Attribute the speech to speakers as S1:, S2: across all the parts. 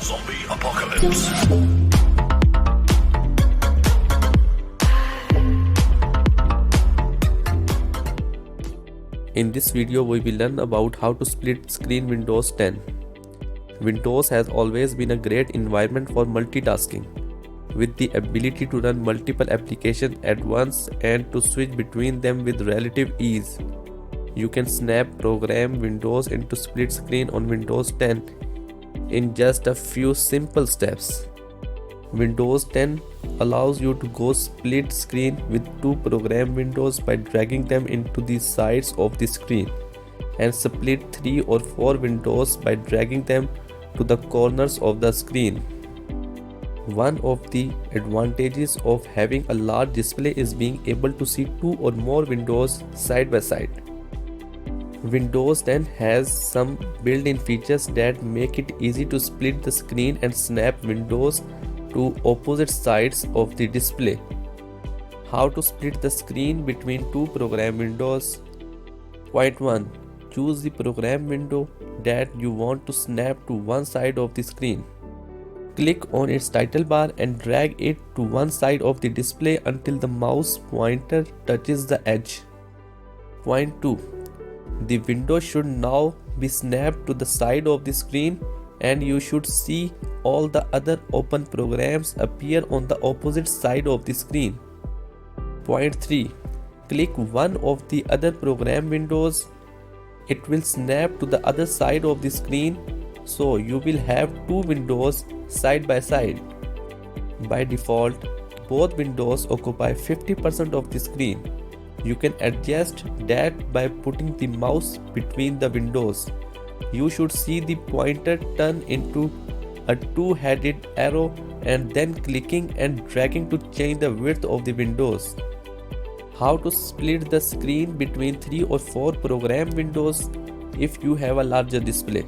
S1: zombie apocalypse.
S2: In this video, we will learn about how to split screen Windows 10. Windows has always been a great environment for multitasking, with the ability to run multiple applications at once and to switch between them with relative ease. You can snap program Windows into split screen on Windows 10 in just a few simple steps. Windows 10 allows you to go split screen with two program windows by dragging them into the sides of the screen, and split 3 or 4 windows by dragging them to the corners of the screen. One of the advantages of having a large display is being able to see 2 or more windows side by side. Windows 10 has some built-in features that make it easy to split the screen and snap windows to opposite sides of the display. How to split the screen between two program windows? Point 1. Choose the program window that you want to snap to one side of the screen. Click on its title bar and drag it to one side of the display until the mouse pointer touches the edge. Point 2. The window should now be snapped to the side of the screen, and you should see all the other open programs appear on the opposite side of the screen. Point 3. Click one of the other program windows. It will snap to the other side of the screen, so you will have two windows side by side. By default, both windows occupy 50% of the screen. You can adjust that by putting the mouse between the windows. You should see the pointer turn into a two-headed arrow and then clicking and dragging to change the width of the windows. How to split the screen between 3 or 4 program windows if you have a larger display?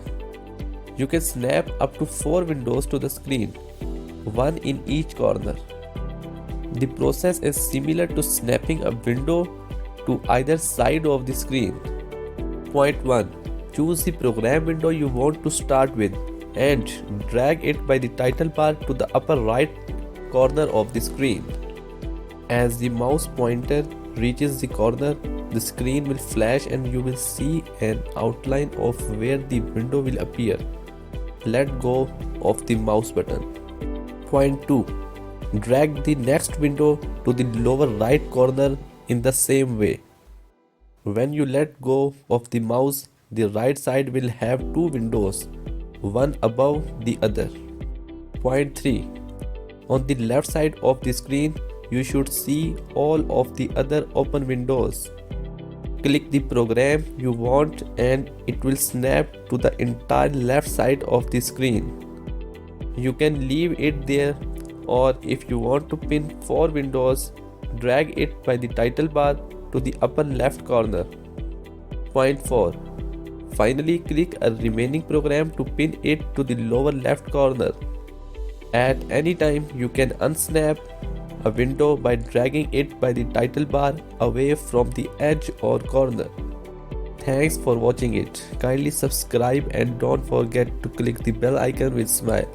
S2: You can snap up to 4 windows to the screen, one in each corner. The process is similar to snapping a window to either side of the screen. Point 1. Choose the program window you want to start with and drag it by the title bar to the upper right corner of the screen. As the mouse pointer reaches the corner, the screen will flash and you will see an outline of where the window will appear. Let go of the mouse button. Point 2. Drag the next window to the lower right corner in the same way. When you let go of the mouse, the right side will have two windows, one above the other. Point 3. On the left side of the screen, you should see all of the other open windows. Click the program you want and it will snap to the entire left side of the screen. You can leave it there, or if you want to pin 4 windows, drag it by the title bar to the upper left corner. Point 4. Finally, click a remaining program to pin it to the lower left corner. At any time, you can unsnap a window by dragging it by the title bar away from the edge or corner. Thanks for watching it. Kindly subscribe and don't forget to click the bell icon with smile.